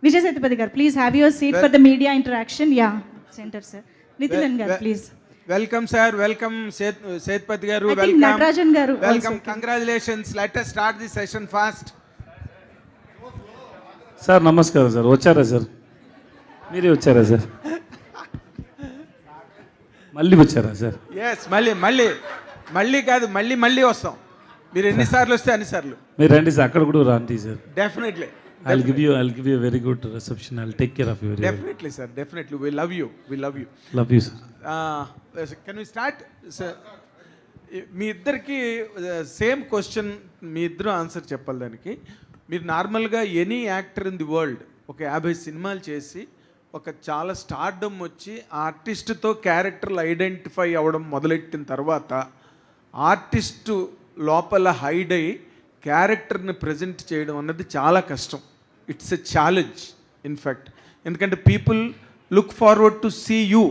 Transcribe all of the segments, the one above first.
Vijay Sethupathi garu, please have your seat for the media interaction. Yeah, center sir. Nithilan garu, please. Welcome sir, welcome Sethupathi garu, I think welcome. Natarajan garu Welcome, also. congratulations. Let us start the session fast. Sir నమస్కారం sir. వచ్చారా sir? మీరే వచ్చారా sir? మళ్ళీ వచ్చారా sir? Yes, మళ్ళీ కాదు, మళ్ళీ వస్తాం. మీరు ఎన్నిసార్లు వస్తే అన్నిసార్లు. మీరు రండి సార్, అక్కడ కూడా రండి sir. Definitely. I'll give you a very good reception. I'll take care of you. Definitely sir, definitely. We love you. Love you sir. Can we start? Sir, మీ ఇద్దరికి సేమ్ క్వశ్చన్, మీ ఇద్దరు ఆన్సర్ చెప్పాలి దానికి. మీరు నార్మల్గా any actor in the world ఒక 50 సినిమాలు చేసి ఒక చాలా స్టార్డమ్ వచ్చి ఆర్టిస్ట్తో క్యారెక్టర్లు ఐడెంటిఫై అవ్వడం మొదలెట్టిన తర్వాత ఆర్టిస్టు లోపల హైడ్ అయ్యి క్యారెక్టర్ని ప్రజెంట్ చేయడం అన్నది చాలా కష్టం. It's a challenge in fact. ఎందుకంటే people look forward to see you,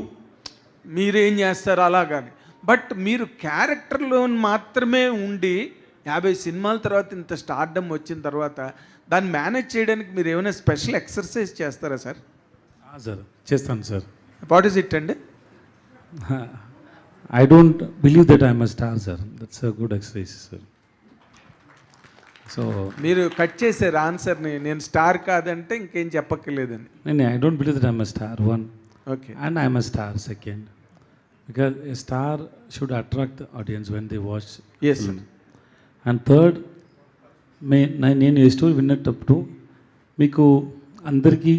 మీరేం చేస్తారు అలాగాని. బట్ మీరు క్యారెక్టర్లో మాత్రమే ఉండి 50 సినిమాల తర్వాత ఇంత స్టార్డమ్ వచ్చిన తర్వాత దాన్ని మేనేజ్ చేయడానికి మీరు ఏమైనా స్పెషల్ ఎక్సర్సైజ్ చేస్తారా సార్? సార్ చేస్తాను సార్. వాట్ ఈస్ ఇట్ అండి? I don't believe that I'm a star sir. That's a good exercise sir. So మీరు కట్ చేశారు ఆన్సర్ని, నేను స్టార్ కాదంటే ఇంకేం చెప్పక్కర్లేదని. నేను I don't believe that I'm a star one. Okay. And I'm a star second. Because a star should attract the audience when they watch Yes, film. And third, నేను ఈ story విన్నప్పుడు మీకు అందరికీ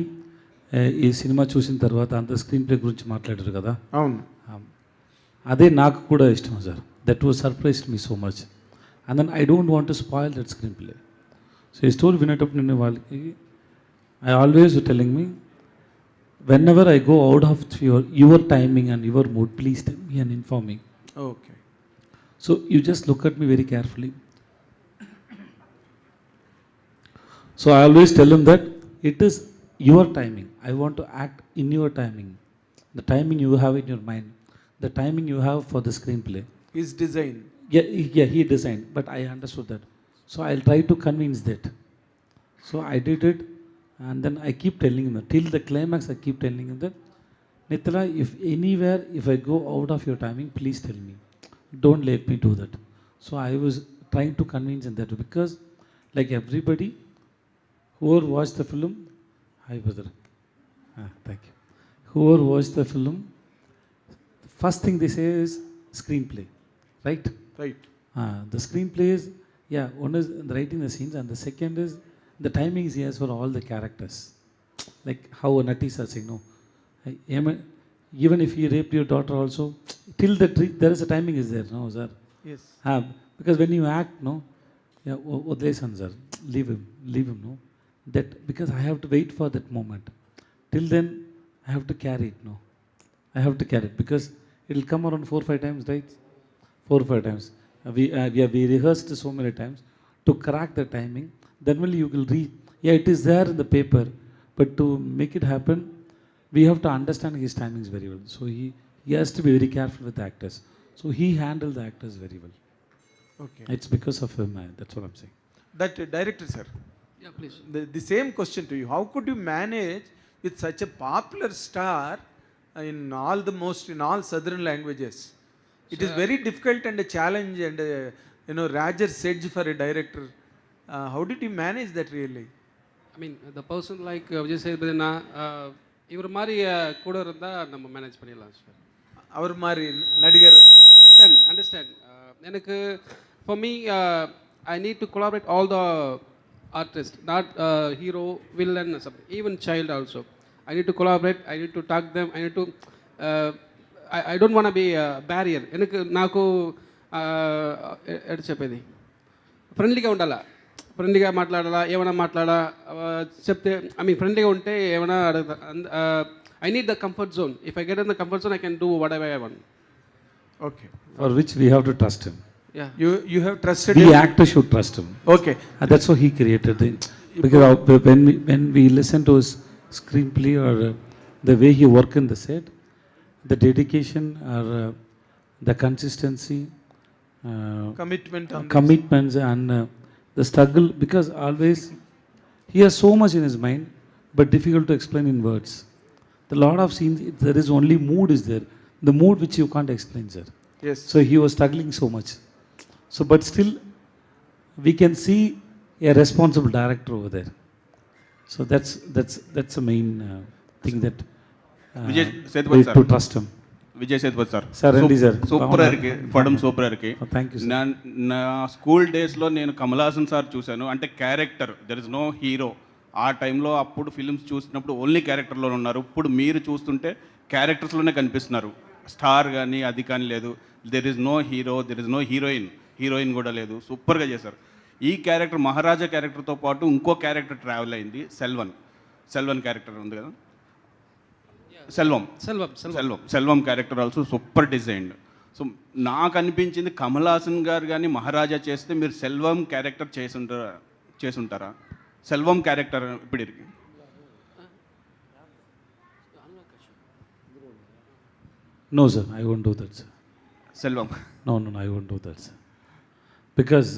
ఈ సినిమా చూసిన తర్వాత అంత స్క్రీన్ ప్లే గురించి మాట్లాడారు కదా. అవును. అదే నాకు కూడా ఇష్టం sir. That was surprised me so much. And then I don't want to spoil that screenplay. So ఈ స్టోరీ వినేటప్పుడు నేను వాళ్ళకి I always telling me whenever I go out of your timing and your mood, please tell me and inform me. Okay. So you just look at me very carefully. So I always tell them that it is your timing. I want to act in your timing. The timing you have in your mind. The timing you have for the screenplay. His design. Yeah, he designed, but I understood that. So I'll try to convince that. So I did it. And then I keep telling him that till the climax I keep telling him that Nithala, if anywhere if I go out of your timing, please tell me. Don't let me do that. So I was trying to convince him that because like everybody whoever watched the film, hi brother, thank you. Whoever watched the film, the first thing they say is screenplay, right? Right. The screenplay is one is writing the scenes and the second is the timing is yes for all the characters. Like how Nati sir saying, no, even if he raped your daughter also, till there is a timing is there, no sir? Yes. Because when you act, no, Odlesan sir, leave him, no? That because I have to wait for that moment. Till then, I have to carry it, no? I have to carry it because it will come around 4-5 times, right? 4-5 times. We rehearsed so many times to crack the timing. Then only you will read. Yeah, it is there in the paper, but to make it happen, we have to understand his timings very well. So he has to be very careful with the actors. So he handled the actors very well. Okay. It's because of him. That's what I'm saying. That director sir. Yeah, please. The same question to you. How could you manage with such a popular star in all southern languages? It is very difficult and a challenge and Raj's edge for a director. How did you manage that really? I mean, the person like Vijay Sethupathi இவர் மாதிரி கூட இருந்தால் நம்ம manage பண்ணிடலாம் sir. அவர் மாதிரி நடிகர். Understand. எனக்கு for me, I need to collaborate all the artists, not hero, villain, something, even child also. I need to collaborate. I need to talk them. I need to. I don't want to be a barrier. నాకు ఎటు చెప్పేది ఫ్రెండ్లీగా ఉండాలా, ఫ్రెండ్లీగా మాట్లాడాలా, ఏమైనా చెప్తే ఫ్రెండ్లీగా ఉంటే ఏమైనా అడుగుతా. I need the comfort zone. If I get in the comfort zone, I can do whatever I want. Okay. For which we have to trust him. Yeah. You have trusted The him. actor should trust him. Okay. And that's why he created it. Because when we listen to his screenplay or the way he work in the set, the dedication or the consistency, commitments and the struggle, because always he has so much in his mind, but difficult to explain in words. The lot of scenes, there is only mood is there. The mood which you can't explain, sir. Yes. So he was struggling so much. So, but still, we can see a responsible director over there. So that's the main thing that Vijay Sethupathi we sir. to trust him. Vijay Sethupathi sir Sir, ரெண்டு sir. Super ఇருக்கு పడం super ఇருக்கு Oh, thank you, sir. నా school డేస్లో నేను Kamal Haasan sir చూశాను. అంటే character, there is no hero. ఆ టైంలో అప్పుడు ఫిల్మ్స్ చూసినప్పుడు ఓన్లీ క్యారెక్టర్లో ఉన్నారు. ఇప్పుడు మీరు చూస్తుంటే క్యారెక్టర్స్లోనే కనిపిస్తున్నారు. స్టార్ కానీ అది కానీ లేదు. There is no hero, there is no heroine కూడా లేదు. సూపర్గా చేశారు. ఈ క్యారెక్టర్ మహారాజా క్యారెక్టర్తో పాటు ఇంకో క్యారెక్టర్ ట్రావెల్ అయింది, సెల్వన్ క్యారెక్టర్ ఉంది కదా, Selvam character also super designed. So నాకు అనిపించింది కమల్ హాసన్ గారు కానీ మహారాజా చేస్తే మీరు సెల్వం క్యారెక్టర్ చేసుంటారా? సెల్వం క్యారెక్టర్ ఇప్పుడు ఇருக்கு. No, sir, I won't do that, sir. Selvam No, I won't do that, sir. Because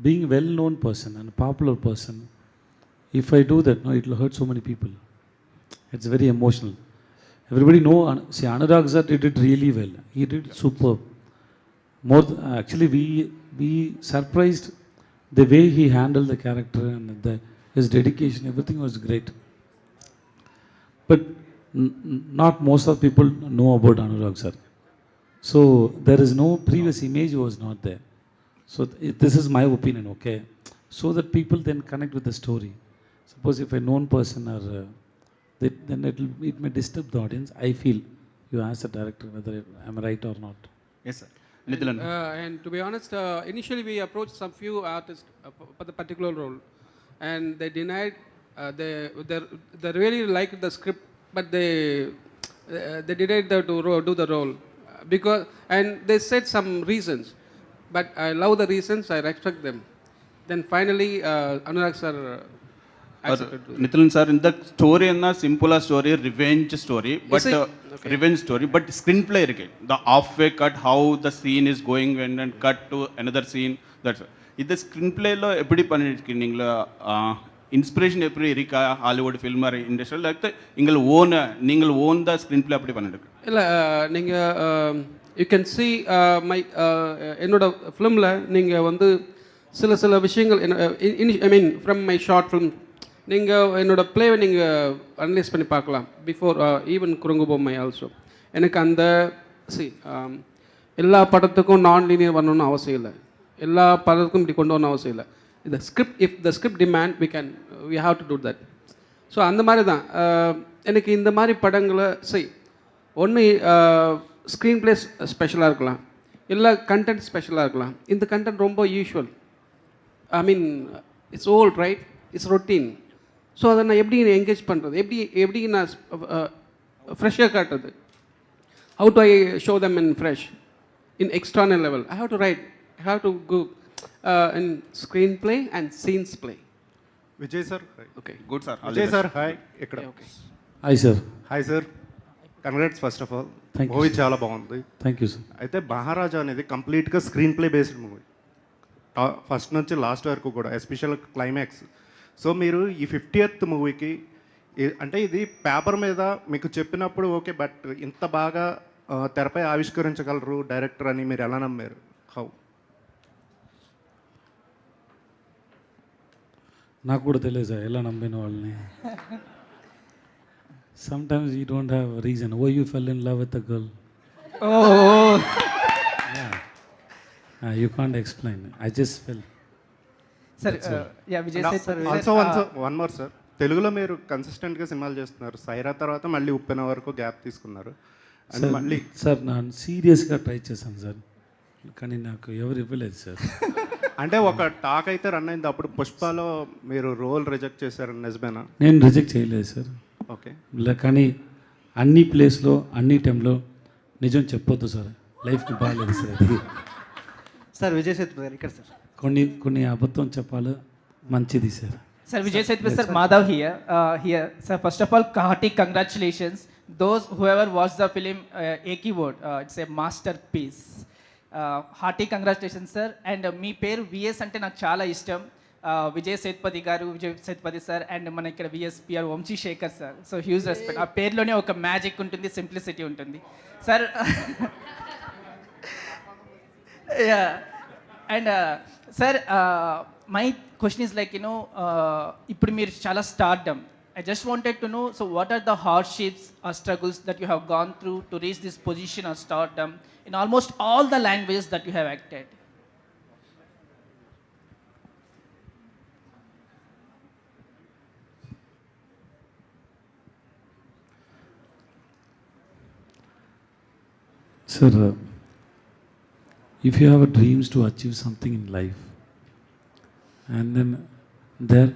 being a well-known person and a popular person, if I do that, no, it will hurt so many people. It's very emotional. Everybody know, see, Anurag sir did it really well. He did superb. Actually, we surprised the way he handled the character and his dedication. Everything was great. But not most of people know about Anurag sir. So there is no previous image was not there. So this is my opinion, okay? So that people then connect with the story. Suppose if a known person or then it may disturb the audience. I feel you ask the director whether I'm right or not. Yes sir. Nithin And to be honest, initially we approached some few artists for the particular role, and they denied. They really liked the script, but they denied to do the role because, and they said some reasons, but I love the reasons. I respect them. Then finally, Anurag sir accepted. Nitin sir, ఇంత story అన్న simple story, revenge story, but revenge story, but screen play இருக்கு. The of way cut how the scene is going when and cut to another scene. That's இது screen பிளேல எப்படி பண்ணிருக்கீங்களா? Inspiration எப்படி இருக்கா Hollywood film இண்டஸ்ட்ரியில்? Like நீங்கள் own the screen play அப்படி பண்ணிருக்கு இல்லை, நீங்கள் யூ கேன் சி மை என்னோட ஃபிலிமில் நீங்கள் வந்து சில விஷயங்கள் I mean from my short film நீங்கள் என்னோட ப்ளேவை நீங்கள் அனலைஸ் பண்ணி பார்க்கலாம். பிஃபோர் ஈவன் குறுங்கு பொம்மை ஆல்சோ. எனக்கு அந்த எல்லா படத்துக்கும் நான் லீனியர் வரணும்னு அவசியம் இல்லை. எல்லா படத்துக்கும் இப்படி கொண்டு வரணும் அவசியம் இல்லை. இந்த script, if the script demand we have to do that. So அந்த மாதிரி தான் எனக்கு இந்த மாதிரி படங்களை ஒன்று ஸ்க்ரீன் ப்ளே ஸ்பெஷலாக இருக்கலாம், இல்லை கண்டென்ட் ஸ்பெஷலாக இருக்கலாம். இந்த கண்டென்ட் ரொம்ப usual, I mean it's old right, it's routine. So அதை நான் எப்படி என்கேஜ் பண்ணுறது, எப்படி நான் ஃப்ரெஷ்ஷாக காட்டுறது? How to I show them in fresh in external level? I have to right, I have to go in screen play and scenes play. Vijay sir. Okay, good sir. Vijay sir hi. ఇక్కడ Hi, sir. Hi sir, congrats first of all. Thank you, movie sir. చాలా బాగుంది. Thank you, sir. అయితే మహారాజా అనేది కంప్లీట్గా screen play based movie, first నుంచి last వరకు కూడా, special climax. So మీరు ఈ 50th మూవీకి అంటే ఇది పేపర్ మీద మీకు చెప్పినప్పుడు ఓకే, బట్ ఇంత బాగా తెరపై ఆవిష్కరించగలరు డైరెక్టర్ అని మీరు ఎలా నమ్మారు? హౌ? నాకు కూడా తెలియదు సార్ ఎలా నమ్మిన వాళ్ళని. Sometimes you don't have a reason why you fell in love with a girl. Oh. Yeah. You can't explain. I just fell. Sir, yeah, Vijay said, sir. Also one more sir, తెలుగులో మీరు కన్సిస్టెంట్గా సినిమాలు చేస్తున్నారు. సైరా తర్వాత మళ్ళీ ఉప్పెన వరకు gap తీసుకున్నారు. And మళ్ళీ సార్ నేను సీరియస్గా ట్రై చేశాను సార్, కానీ నాకు ఎవరు ఇవ్వలేదు సార్. అంటే ఒక టాక్ అయితే రన్ అయింది, అప్పుడు పుష్పలో మీరు రోల్ రిజెక్ట్ చేశారు, నిజమేనా? నేను రిజెక్ట్ చేయలేదు సార్. ఓకే, కానీ అన్ని ప్లేస్లో అన్ని టైంలో నిజం చెప్పొద్దు సార్, లైఫ్కి బాగాలేదు సార్. అది Sir, Vijay Sethupathi, ఇక్కడ సార్. కొన్ని అబద్ధం చెప్పాలి, మంచిది sir. Sir, Vijay Sethupathi, sir, Madhav here. Sir, first of all, hearty congratulations. Those whoever watched the film, a keyword, it's a masterpiece. Hearty congratulation sir. And మీ పేరు VS అంటే నాకు చాలా ఇష్టం. విజయ్ సేతుపతి గారు, విజయ్ సేతుపతి సార్, అండ్ మన ఇక్కడ విఎస్పిఆర్ Vamsi Sekhar sir. So huge respect. ఆ పేరులోనే ఒక మ్యాజిక్ ఉంటుంది, సింప్లిసిటీ ఉంటుంది sir. And sir, my question is like ఇప్పుడు మీరు చాలా stardom. I just wanted to know, so what are the hardships or struggles that you have gone through to reach this position of stardom in almost all the languages that you have acted? Sir, if you have dreams to achieve something in life, and then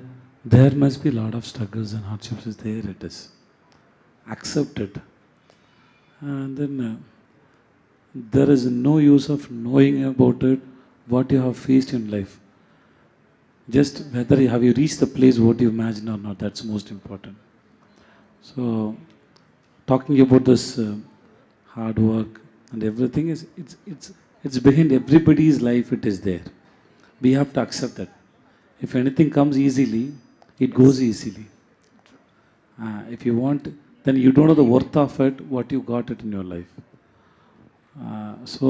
there must be a lot of struggles and hardships. Is there it is. Accept it. And then there is no use of knowing about it, what you have faced in life. Just whether you have you reached the place what you imagine or not, that's most important. So, talking about this hard work and everything is it's behind everybody's life. It is there. We have to accept that. If anything comes easily, it goes easily. If you want, then you don't know the worth of it, what you got it in your life. So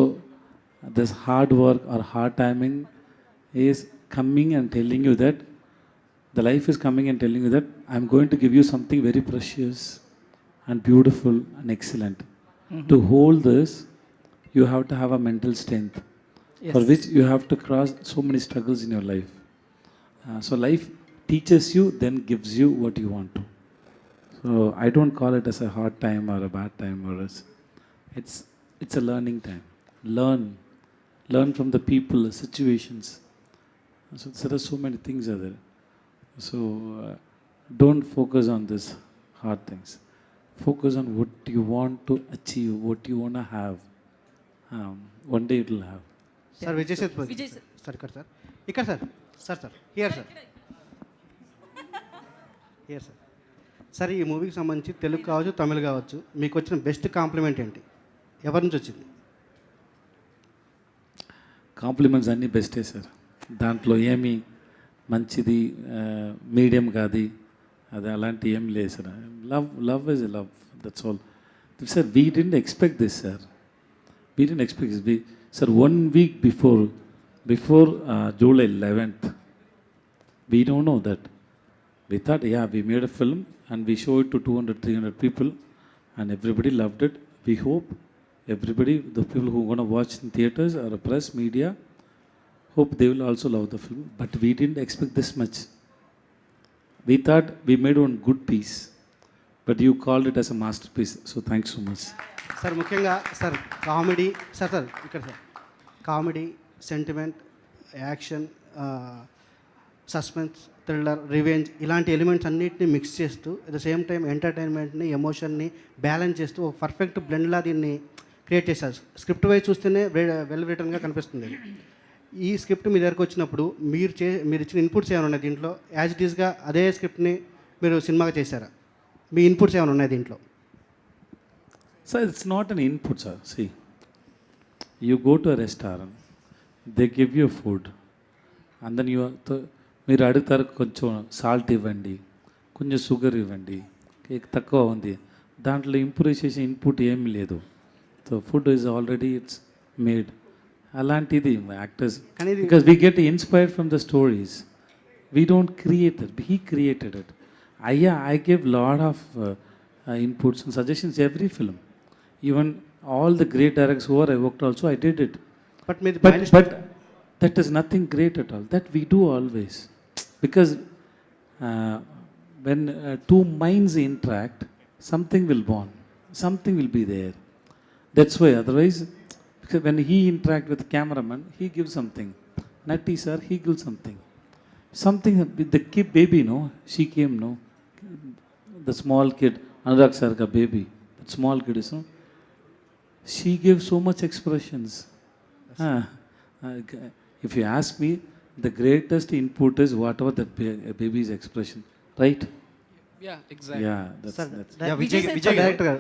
this hard work or hard timing is coming and telling you that the life is coming and telling you that I'm going to give you something very precious and beautiful and excellent. To hold this, you have to have a mental strength, for which you have to cross so many struggles in your life. So life teaches you, then gives you what you want to. So I don't call it as a hard time or a bad time or it's a learning time. Learn from the people, the situations. So there are so many things are there. So don't focus on this hard things. Focus on what you want to achieve, what you want to have. One day it will have. Sir Vijay Sethupathi sir ఇక్కడ sir here sir sir ఈ మూవీకి సంబంధించి తెలుగు కావచ్చు, తమిళ్ కావచ్చు, మీకు వచ్చిన best compliment ఏంటి? ఎవరి నుంచి వచ్చింది? కాంప్లిమెంట్స్ అన్నీ బెస్టే సార్. దాంట్లో ఏమి మంచిది మీడియం కాదు అది అలాంటి ఏం లేదు sir. Love is love, that's all. Sir we didn't expect this sir. We didn't expect this. Sir, 1 week before July 11th, we don't know that. We thought, yeah, we made a film and we showed it to 200, 300 people and everybody loved it. We hope everybody, the people who are going to watch in theaters or press, media, hope they will also love the film. But we didn't expect this much. We thought we made one good piece, but you called it as a masterpiece. So thanks so much. Sir ముఖ్యంగా sir comedy sir ఇక్కడ sir comedy, sentiment, action, suspense, thriller, revenge ఇలాంటి elements అన్నింటినీ mix చేస్తూ at the same time ఎంటర్టైన్మెంట్ని, ఎమోషన్ని balance చేస్తూ ఒక perfect బ్లెండ్లా దీన్ని క్రియేట్ చేశారు. స్క్రిప్ట్ వైజ్ చూస్తేనే వెల్ రిటర్న్గా కనిపిస్తుంది. ఈ స్క్రిప్ట్ మీ దగ్గరకు వచ్చినప్పుడు మీరు ఇచ్చిన ఇన్పుట్స్ ఏమైనా ఉన్నాయి దీంట్లో? యాజ్ ఇట్ ఈస్గా అదే స్క్రిప్ట్ని మీరు సినిమాగా చేశారా? మీ ఇన్పుట్స్ ఏమైనా ఉన్నాయి దీంట్లో? So it's not an input, sir. See, you go to a restaurant, they give you food, and then మీరు అడుగుతారు కొంచెం సాల్ట్ ఇవ్వండి, కొంచెం షుగర్ ఇవ్వండి, కేక్ తక్కువ ఉంది. దాంట్లో ఇంప్రూవ్ చేసే ఇన్పుట్ ఏమీ లేదు. So food is already it's made. అలాంటిది actors, because we get inspired from the stories. We don't create it, he created it. I gave lot of inputs and suggestions every film. Even all the great directors who I worked also, I did it. But that is nothing great at all. That we do always. Because when two minds interact, something will born. Something will be there. That's why. Otherwise, because when he interact with the cameraman, he gives something. Natti sir, he gives something. Something with the kid baby, no? She came, no? The small kid, Anurag sir ka baby. That small kid is, no? She gives so much expressions. If you ask me, the greatest input is whatever that baby's expression, right? Yeah, exactly. Yeah, that's sir Vijay director garu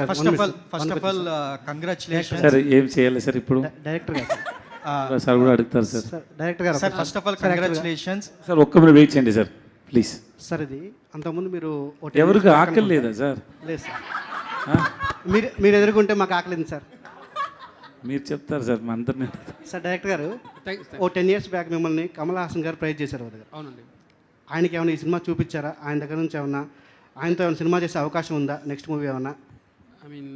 first of all congratulation sir ఏం చేయాలి sir ఇప్పుడు director garu sir కూడా అడుగుతారు sir. Sir director garu sir first of all congratulations. Sir ఒక్క minute wait చేయండి sir please. Sir ఇది అంతకుముందు మీరు ఎవరికి ఆకలి లేదా సార్? లేదు సార్, మీరు ఎదుర్కొంటే మాకు ఆకలింది సార్. మీరు చెప్తారు సార్ మా అందరినీ. సార్ డైరెక్టర్ గారు Thanks. ఓ 10 years బ్యాక్ మిమ్మల్ని కమల్ హాసన్ గారు ప్రైజ్ చేశారు వాళ్ళ దగ్గర. అవునండి. ఆయనకి ఏమైనా ఈ సినిమా చూపించారా? ఆయన దగ్గర నుంచి ఏమన్నా ఆయనతో ఏమైనా సినిమా చేసే అవకాశం ఉందా? నెక్స్ట్ మూవీ ఏమన్నా? I mean,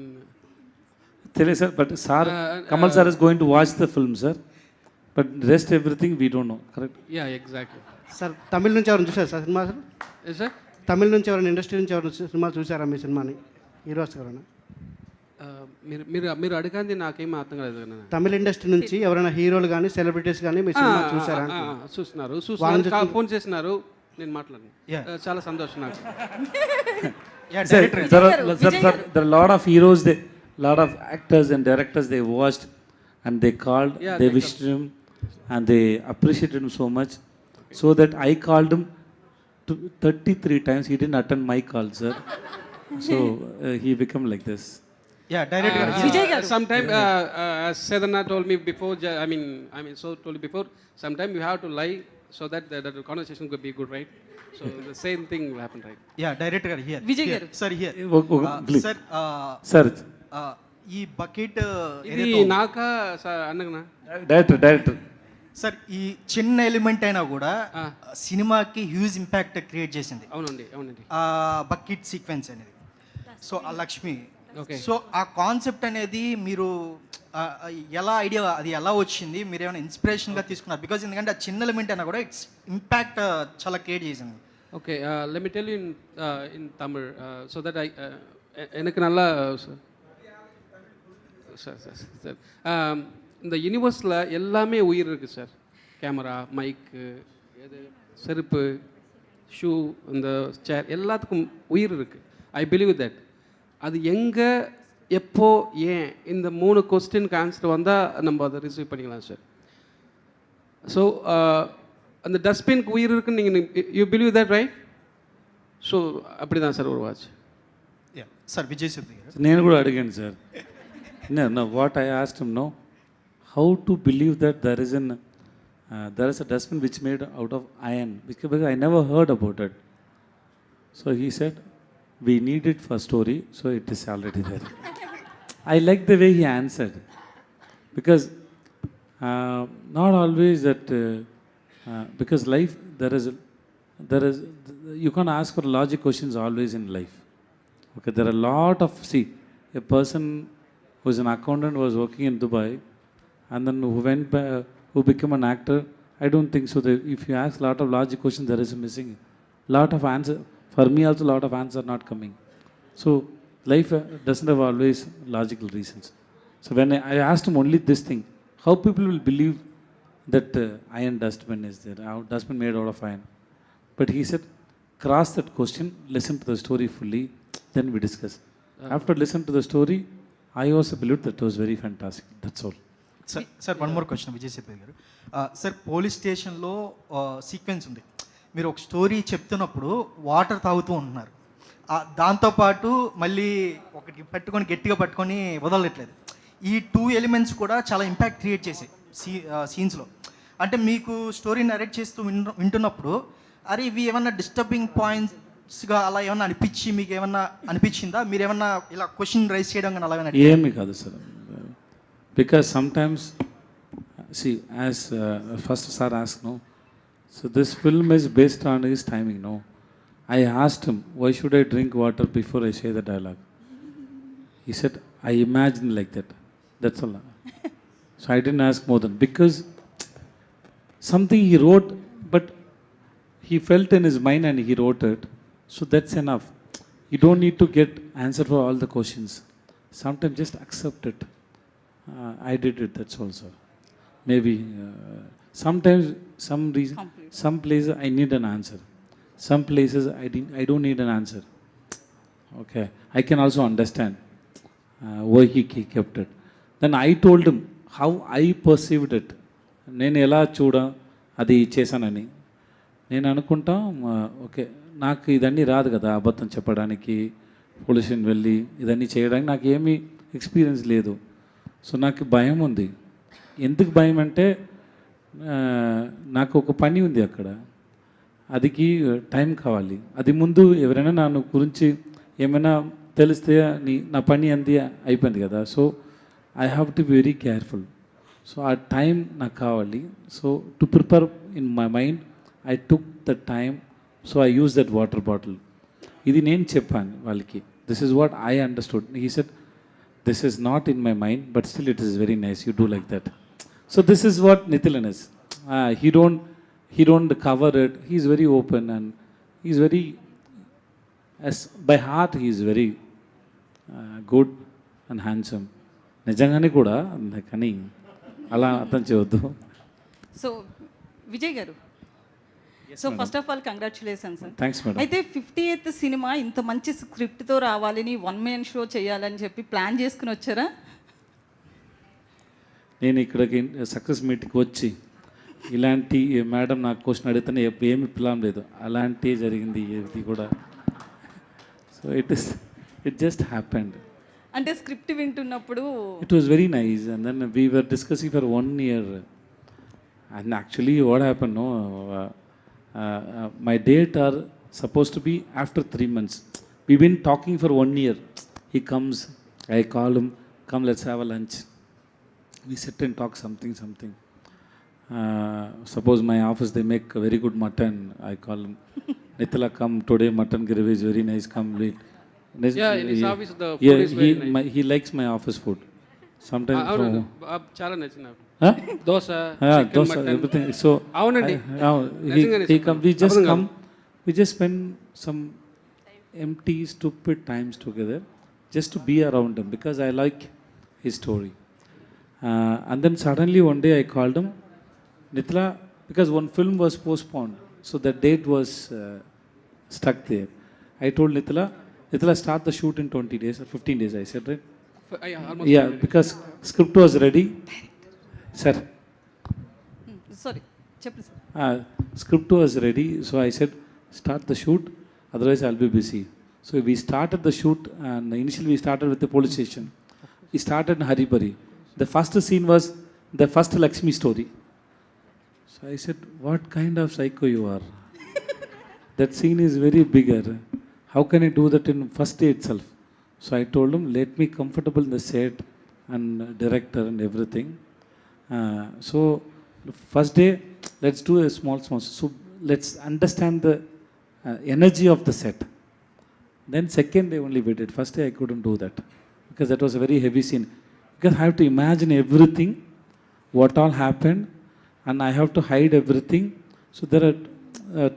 తెలియదు sir, but sir Kamal sir is going to watch the film sir, but rest everything we don't know. Correct? yeah, exactly. Sir Tamil నుంచి ఎవరైనా చూసారు sir cinema? Sir Yes, sir. Tamil నుంచి ఎవరైనా ఇండస్ట్రీ నుంచి ఎవరైనా cinema చూసారా మీ సినిమాని? హీరోస్ ఎవరైనా మీరు అడగండి నాకేం అర్థం కాలేదు అన్న. తమిళ ఇండస్ట్రీ నుంచి ఎవరైనా హీరోలు కానీ సెలబ్రిటీస్ కానీ మీ సినిమా చూసారా? చూస్తున్నారు, ఫోన్ చేస్తున్నారు, నేను మాట్లాడను. చాలా సంతోషం నాకు. Sir, there are a lot of heroes, lot of actors and directors they watched and they called, they wished him and they appreciated him so much, so that I called him 33 times. He didn't attend my call, sir. So he became like this. Yeah director Sometime, as Sedana told me before, I mean, told you before, sometime you have to lie so that the conversation could be good, right? So the same thing will happen, right? Yeah director గారు here Vijay గారు. Sir here Please. Sir Sir, ఈ bucket ఇది నాకా అన్నగనా? director. Sir ఈ చిన్న element అయినా కూడా సినిమాకి హ్యూజ్ ఇంపాక్ట్ క్రియేట్ చేసింది. అవునండి. ఆ బకెట్ సీక్వెన్స్ అనేది, సో ఆ లక్ష్మి, Okay. సో ఆ కాన్సెప్ట్ అనేది మీరు ఎలా ఐడియా అది ఎలా వచ్చింది? మీరు ఏమైనా ఇన్స్పిరేషన్గా తీసుకున్నారు? బికాజ్ ఎందుకంటే ఆ చిన్న ఎలిమెంట్ అయినా కూడా ఇట్స్ ఇంపాక్ట్ చాలా క్రియేట్ చేసింది. Okay, let me tell you in Tamil, so that எனக்கு நல்லா சார் இந்த யூனிவர்ஸில் எல்லாமே உயிர் இருக்குது சார். கேமரா, மைக்கு, எது செருப்பு, ஷூ, இந்த சேர் எல்லாத்துக்கும் உயிர் இருக்குது. I believe that. அது எங்கே, எப்போ, ஏன், இந்த 3 கொஸ்டினுக்கு ஆன்சர் வந்தால் நம்ம அதை ரிசீவ் பண்ணிக்கலாம் சார். ஸோ அந்த டஸ்ட்பின்க்கு உயிர் இருக்குன்னு நீங்கள் you believe that, right? So அப்படி தான் சார் ஒரு வாட்ச். సార్ విజయ్ సిద్ధి గారు, నేను కూడా అడిగాను sir. No, what I asked him, no, how to believe that there is a dustbin which made out of iron, because I never heard about it. So he said, we need it for story, so it is already there. I like the way he answered, because not always that, because life, there is, you can't ask for logic questions always in life. Okay, there are a lot of, see, a person who is an accountant was working in Dubai and then who became an actor, I don't think so. That if you ask a lot of logic questions, there is a missing lot of answer. For me also, a lot of answers are not coming. So life doesn't have always logical reasons. So when I asked him only this thing, how people will believe that iron dustbin is there, dustbin made out of iron. But he said, cross that question, listen to the story fully, then we discuss. After listening to the story, I also believed that it was very fantastic. That's all. Sir one more question Vijay Sethupathi garu. Sir police స్టేషన్లో sequence ఉంది. మీరు ఒక story చెప్తున్నప్పుడు water తాగుతూ ఉంటున్నారు, దాంతోపాటు మళ్ళీ ఒకటి పట్టుకొని గట్టిగా పట్టుకొని వదలట్లేదు. ఈ 2 ఎలిమెంట్స్ కూడా చాలా ఇంపాక్ట్ క్రియేట్ చేసాయి సీన్స్లో. అంటే మీకు స్టోరీ నరేట్ చేస్తూ వింటున్నప్పుడు అరే ఇవి ఏమన్నా డిస్టర్బింగ్ పాయింట్స్గా అలా ఏమన్నా మీకు ఏమన్నా అనిపించిందా? మీరు ఏమన్నా ఇలా క్వశ్చన్ రైజ్ చేయడం కానీ అలా ఏమీ కాదు sir. Because sometimes, see, as first sir asked, no, so this film is based on his timing, no. I asked him, why should I drink water before I say the dialogue? He said, I imagine like that. That's all. So I didn't ask more than, because something he wrote, but he felt in his mind and he wrote it. So that's enough. You don't need to get answer for all the questions. Sometimes just accept it. I did it, that's also. Maybe sometimes some reason, some places I need an answer. Some places I don't need an answer. Okay, I can also understand why he kept it. Then I told him how I perceived it. నేను ఎలా చూడ అది చేశానని నేను అనుకుంటా. Okay, నాకు ఇదన్నీ రాదు కదా, అబద్ధం చెప్పడానికి, పోలీస్ స్టేషన్ వెళ్ళి ఇదన్నీ చేయడానికి నాకు ఏమీ ఎక్స్పీరియన్స్ లేదు. సో నాకు భయం ఉంది. ఎందుకు భయం అంటే నాకు ఒక పని ఉంది అక్కడ, అదికి టైం కావాలి. అది ముందు ఎవరైనా నా గురించి ఏమైనా తెలిస్తే నా పని అంది అయిపోయింది కదా. So I have to be very careful. So ఆ టైం నాకు కావాలి. So to prepare in my mind I took the time. So I use that water bottle. ఇది నేను చెప్పాను వాళ్ళకి. This is what I understood. He said this is not in my mind but still it is very nice, you do like that. So this is what Nithilan is. He don't cover it. He is very open and he is very, as by heart he is very good and handsome. నిజంగానే కూడా కానీ అలా అర్థం చేయవద్దు. So Vijay గారు, so first of all congratulations sir. Thanks madam. అయితే 50th cinema ఇంత మంచి స్క్రిప్ట్తో రావాలని 1 man షో చేయాలని చెప్పి ప్లాన్ చేసుకుని వచ్చారా? నేను ఇక్కడికి సక్సెస్ మీట్కి వచ్చి ఇలాంటి మేడం నాకు క్వశ్చన్ అడిగితేనే ఏమి ప్లాన్ లేదు, అలాంటి జరిగింది ఇది కూడా. So it just happened. అంటే స్క్రిప్ట్ వింటున్నప్పుడు it was very nice and then we were discussing for 1 year and actually what happen no my date are supposed to be after 3 months. We been talking for 1 year. He comes, I call him, come let's have a lunch. We sit and talk something. Suppose my office they make a very good mutton. I call him, Nithila, come today. Mutton gravy is very nice. Come late. Yeah, in his office the food is very nice. He likes my office food. Sometimes. చాలా నచ్చింది నాకు. Huh? Dosa, dosa, everything. So. అవునండి. He come. We just come. We just spend some empty, stupid times together, just to be around him because I like his story. And then suddenly one day I called him, Nithila, because one film was postponed, so that date was stuck there. I told Nithila, start the shoot in 20 days or 15 days, I said, right? Yeah, because script was ready. Sir. Sorry చెప్పండి sir. Script was ready, so I said, start the shoot, otherwise I'll be busy. So we started the shoot and initially we started with the police station. We started in Haribari. The first scene was the first Lakshmi story. So I said, what kind of psycho you are? That scene is very bigger. How can I do that in first day itself? So I told him, let me comfortable in the set and director and everything. So first day, let's do a small. So let's understand the energy of the set. Then second day only we did. First day I couldn't do that because that was a very heavy scene. Because I have to imagine everything, what all happened, and I have to hide everything. So there are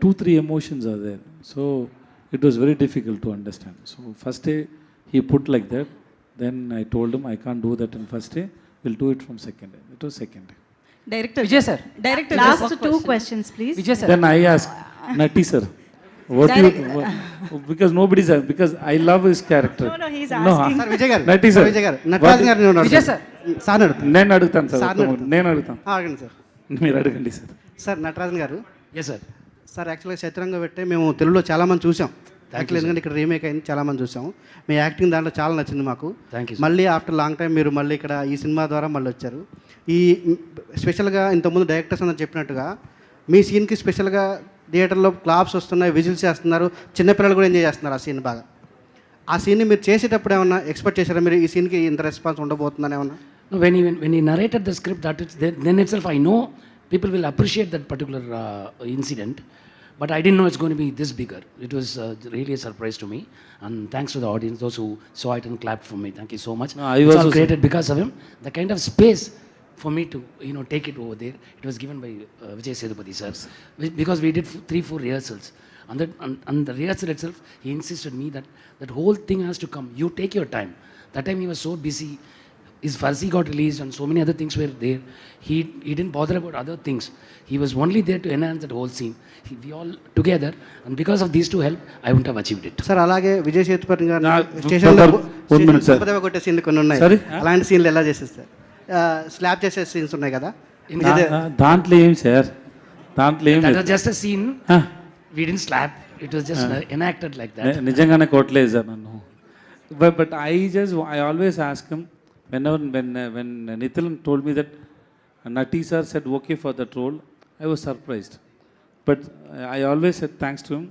2-3 emotions are there. So it was very difficult to understand. So first day he put like that. Then I told him I can't do that in first day. We'll do it from second day. It was second day. Director Vijay sir, director Last 2 questions, please. Vijay sir, Then I asked Nati sir, what you because nobody's because I love his character. No, he's asking. Sir Vijay గారు, Nati sir. Vijay గారు, నటరాజన్ గారిని ఉన్నారు Vijay sir. Sir అడుగుతాను. నేను అడుగుతాను sir. సార్ని అడుగుతాను. నేను అడుగుతాను. అడగండి సార్. మీరు అడగండి సార్. సార్ నటరాజన్ గారు, ఎస్ సార్. సార్ యాక్చువల్గా చతురంగ పెట్టే మేము తెలుగులో చాలామంది చూసాం. యాక్చువల్ ఎందుకంటే ఇక్కడ రీమేక్ అయింది, చాలామంది చూసాము. మీ యాక్టింగ్ దాంట్లో చాలా నచ్చింది మాకు. మళ్ళీ ఆఫ్టర్ లాంగ్ టైం మీరు మళ్ళీ ఇక్కడ ఈ సినిమా ద్వారా మళ్ళీ వచ్చారు. ఈ స్పెషల్గా ఇంతకుముందు డైరెక్టర్స్ అందరూ చెప్పినట్టుగా మీ సీన్కి స్పెషల్గా థియేటర్లో క్లాప్స్ వస్తున్నాయి, విజిల్స్ చేస్తున్నారు, చిన్నపిల్లలు కూడా ఎంజాయ్ చేస్తున్నారు ఆ సీన్ బాగా. ఆ సీన్ని మీరు చేసేటప్పుడు ఏమన్నా ఎక్స్పెక్ట్ చేశారా మీరు ఈ సీన్కి ఇంత రెస్పాన్స్ ఉండబోతుందని ఏమన్నా? When he narrated the script, then itself I know people will appreciate that particular incident, but I didn't know it's going to be this bigger. It was really a surprise to me, and thanks to the audience, those who saw it and clapped for me. Thank you so much. No, I it's was all also created because of him. The kind of space for me to take it over there, it was given by Vijay Sethupathi sir, because we did 3-4 rehearsals. And the rehearsal itself, he insisted me that whole thing has to come. You take your time. That time he was so busy. His Farsi got released and so many other things were there. He didn't bother about other things. He was only there to enhance that whole scene. We all together, and because of these two help, I wouldn't have achieved it. Sir అలాగే విజయ్ సేతుపతి గారు స్టేషన్లో కొట్టే సీన్లు కొన్ని ఉన్నాయి. అలాంటి సీన్లు ఎలా చేసేస్తారు? స్లాప్ చేసే సీన్స్ ఉన్నాయి కదా, దాంట్లో ఏం సార్? దాంట్లో ఏం That was just a scene. We didn't slap. It was just enacted like that. నిజంగానే కొట్టలేదు సార్ నన్ను. But I always ask him when Nitin told me that Nati sir said okay for that role, I was surprised. But I always said thanks to him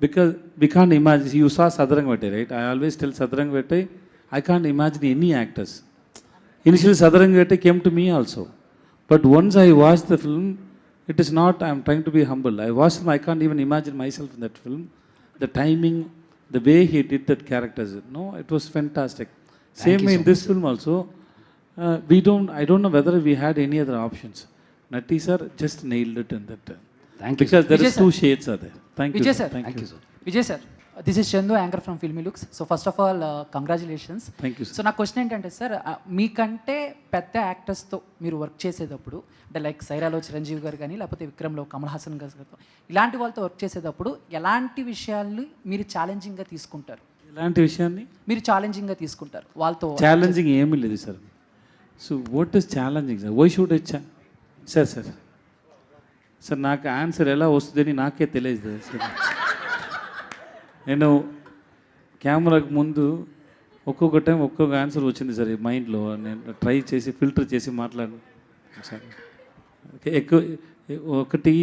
because we can't imagine. You saw Sadarangvete, right? I always tell Sadarangvete, I can't imagine any actors. Initially Sadarangvete came to me also. But once I watched the film, it is not, I am trying to be humble. I watched him, I can't even imagine myself in that film. The timing, the way he did that characters, no, it was fantastic. Same way in this film also, I don't know whether we had any other options. Nati sir just nailed it in that. Thank you. Because there Vijay is sir. 2 shades are there. Thank you. Vijay Sir. sir. Thank Thank you. you, sir. Vijay sir, this is Chandu, anchor from Filmy Looks. So first of all, congratulations. Thank you, sir. So నా question ఏంటంటే sir, మీకంటే పెద్ద యాక్టర్స్తో మీరు work చేసేటప్పుడు, అంటే like సైరాలో Chiranjeevi గారు కానీ, లేకపోతే విక్రమ్లో కమల్ హాసన్ గారితో, ఇలాంటి వాళ్ళతో వర్క్ చేసేటప్పుడు ఎలాంటి విషయాల్ని మీరు ఛాలెంజింగ్గా తీసుకుంటారు? ఇలాంటి విషయాన్ని మీరు ఛాలెంజింగ్గా తీసుకుంటారు వాళ్ళతో? ఛాలెంజింగ్ ఏమీ లేదు sir. So what is challenging sir? Why should I sir నాకు ఆన్సర్ ఎలా వస్తుందని నాకే తెలియదు సార్. నేను కెమెరాకు ముందు ఒక్కొక్క టైం ఒక్కొక్క ఆన్సర్ వచ్చింది సార్ ఈ మైండ్లో. నేను ట్రై చేసి ఫిల్టర్ చేసి మాట్లాడు సార్. ఎక్కువ ఒకటి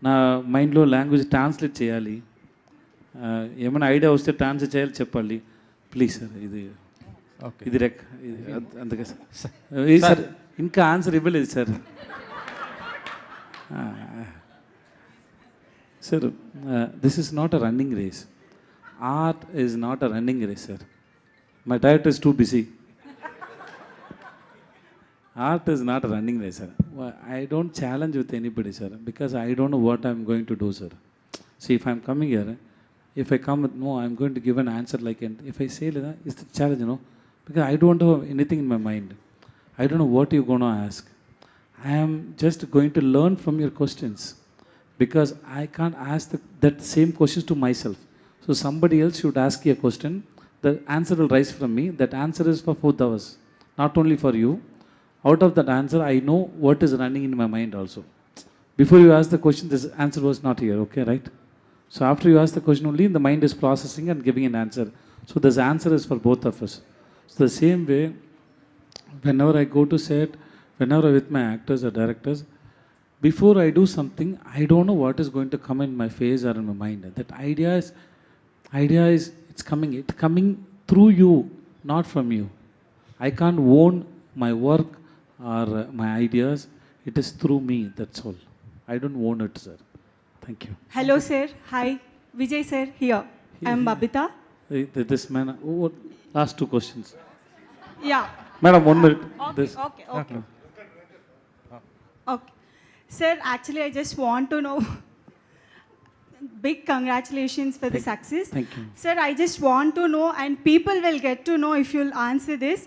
నా మైండ్లో లాంగ్వేజ్ ట్రాన్స్లేట్ చేయాలి. ఏమైనా ఐడియా వస్తే ట్రాన్స్లేట్ చేయాలి, చెప్పాలి. ప్లీజ్ సార్, ఇది అందుకే సార్. సార్ ఇంకా ఆన్సర్ ఇవ్వలేదు సార్. Sir this is not a running race. Art is not a running race, sir. My director is too busy. Art is not a running race, sir. I don't challenge with anybody, sir, because I don't know what I'm going to do, sir. See, if I'm coming here, if I come with no, I'm going to give an answer like, if I say, it's the challenge, you know, because I don't have anything in my mind. I don't know what you're going to ask. I am just going to learn from your questions, because I can't ask that same questions to myself. So somebody else should ask you a question, the answer will rise from me. That answer is for both of us, not only for you. Out of that answer, I know what is running in my mind also. Before you ask the question, this answer was not here, okay, right? So after you ask the question only, the mind is processing and giving an answer. So this answer is for both of us. So the same way, whenever I go to set, whenever I'm with my actors or directors, before I do something, I don't know what is going to come in my face or in my mind. That idea is it's coming through you, not from you. I can't own my work or my ideas. It is through me, that's all. I don't own it, sir. Thank you. Hello, sir. Hi. Vijay, sir, here. I'm Babita. This man, last 2 questions. Yeah. Madam, 1 minute. Okay. Sir, actually, I just want to know, big congratulations for the success. Thank you. Sir, I just want to know, and people will get to know if you'll answer this.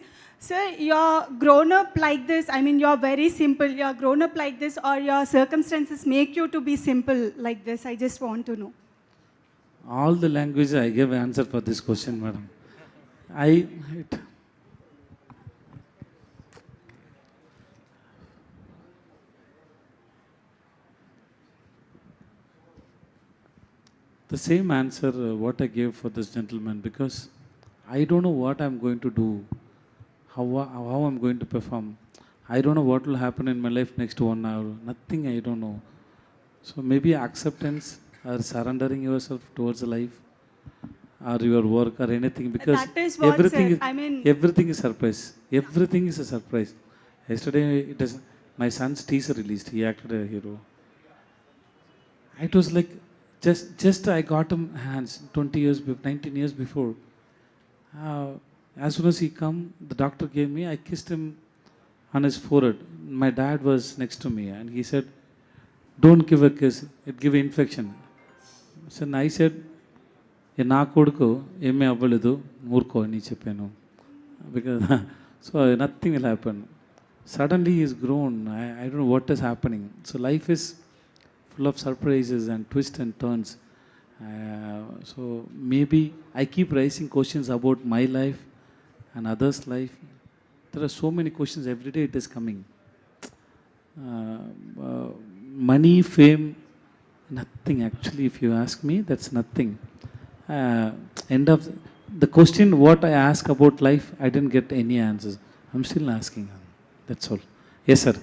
Sir, you're grown up like this. I mean, you're very simple. You're grown up like this, or your circumstances make you to be simple like this? I just want to know. All the languages I give answer for this question, madam. The same answer what I gave for this gentleman, because I don't know what I'm going to do, how I'm going to perform. I don't know what will happen in my life next 1 hour. Nothing, I don't know. So maybe acceptance or surrendering yourself towards life or your work or anything, because That is what, everything sir, is, I mean- everything is surprise. Everything is a surprise. Yesterday my son's teaser released. He acted a hero. It was like just I got him hands 19 years before. As soon as he come, the doctor gave me, I kissed him on his forehead. My dad was next to me and he said, don't give a kiss, it give infection. So I said, నా కొడుకు ఏమీ అవ్వలేదు, ఊరుకో అని చెప్పాను. Because so nothing will happen. Suddenly he is grown. I don't know what is happening. So life is full of surprises and twists and turns. So maybe I keep raising questions about my life and others' life. There are so many questions every day. It is coming. Money, fame, Nothing actually, if you ask me, that's nothing. End of the question what I ask about life, I didn't get any answers. I'm still asking. That's all. Yes, sir.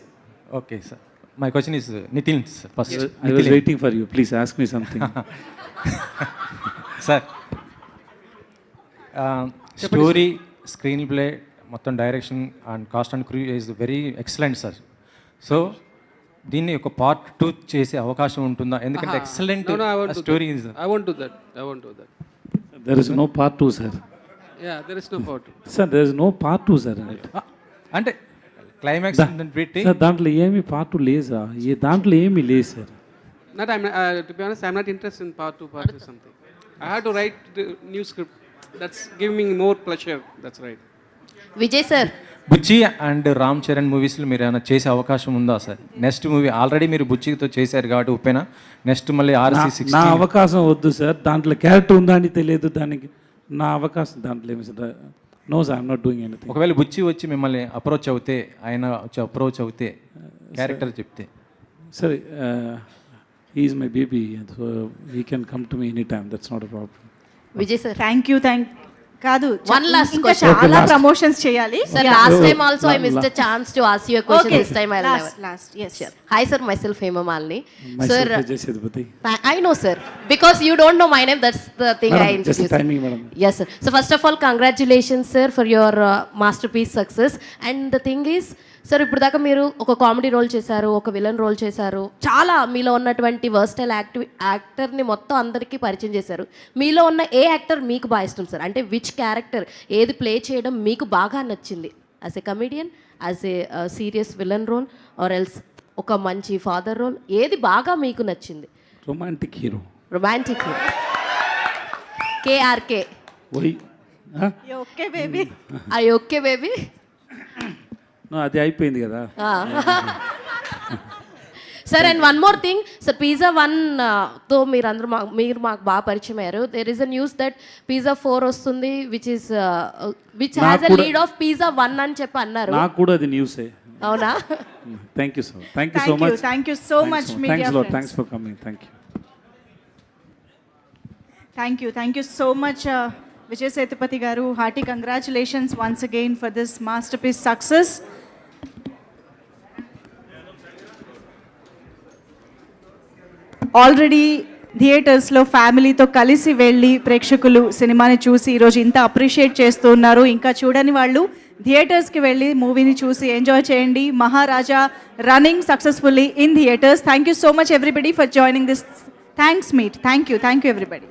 Okay, sir. My question is Nitin, sir, first. I was waiting for you. Please ask me something. Sir story screen play మొత్తం direction and cast and crew is very excellent sir. So దీన్ని ఒక part 2 చేసే అవకాశం ఉంటుందా? ఎందుకంటే excellent story I won't do that. I won't do that. There is no part 2, sir. Yeah, there is no part 2. Sir, there is no part 2, sir. అంటే climax పెట్టి sir దాంట్లో ఏమి పార్ట్ 2 లేదా? దాంట్లో ఏమీ లేదు sir. Not, to be honest, I'm not interested in part 2, part 3 something. I had to write the new script. That's giving me more pleasure. That's right. Vijay sir, Buchi and Ram Charan మూవీస్లో మీరు ఏమైనా చేసే అవకాశం ఉందా సార్? నెక్స్ట్ మూవీ ఆల్రెడీ మీరు బుచ్చితో చేశారు కాబట్టి ఉప్పేనా, next మళ్ళీ RC 16. నా అవకాశం వద్దు సార్. దాంట్లో క్యారెక్టర్ ఉందా అని తెలియదు. దానికి నా అవకాశం దాంట్లో ఏమి sir? No sir, I'm not doing anything. ఒకవేళ బుచ్చి వచ్చి మిమ్మల్ని అప్రోచ్ అవుతే, ఆయన వచ్చి అప్రోచ్ అవుతే క్యారెక్టర్ చెప్తే? Sir he is my baby, so he can come to me anytime. That's not a problem. Vijay sir, కాదు, One last ఇంకా question. చాలా ప్రమోషన్స్ చేయాలి. Sir, last time also I missed a chance to ask you a question. This time I'll never. Last, yes. Sure. Hi sir, myself Hema Malini. Myself Sir, Vijay Sethupathi. I know sir, because you don't know my name, that's the thing I Madam, just introduced. timing, madam. Yes sir. So first of all, congratulations sir for your masterpiece success. And the thing is, sir ఇప్పుడు దాకా మీరు ఒక comedy role చేశారు, ఒక villain role చేశారు, చాలా మీలో ఉన్నటువంటి వర్స్టైల్ యాక్టర్ని మొత్తం అందరికీ పరిచయం చేశారు. మీలో ఉన్న ఏ యాక్టర్ మీకు బాగా ఇష్టం సార్? అంటే విచ్ క్యారెక్టర్, ఏది ప్లే చేయడం మీకు బాగా నచ్చింది? As a comedian, as a serious villain role, or else ఒక మంచి ఫాదర్ రోల్, ఏది బాగా మీకు నచ్చింది? Romantic hero. Romantic hero KRK. Why? Huh? Okay baby. I okay baby. No, అది అయిపోయింది కదా. Sir and one more thing sir, Pizza 1 తో మీరు మాకు బాగా పరిచయం అయ్యారు. There is a news that Pizza 4 వస్తుంది, which has a lead of Pizza 1 అని చెప్పి అన్నారు. నాకు కూడా అది న్యూసే. అవునా? Thank you so much. Thank you so much. Thank you so much, media Thanks a lot. friends. Thanks for coming. Thank you. Thank you so much, Vijay Sethupathi garu. Hearty congratulations once again for this masterpiece success. Already థియేటర్స్లో ఫ్యామిలీతో కలిసి వెళ్ళి ప్రేక్షకులు సినిమాని చూసి ఈరోజు ఇంత appreciate చేస్తూ ఉన్నారు. ఇంకా చూడని వాళ్ళు థియేటర్స్కి వెళ్ళి మూవీని చూసి ఎంజాయ్ చేయండి. Maharaja running successfully in theatres. Thank you so much everybody for joining this thanks meet. Thank you everybody.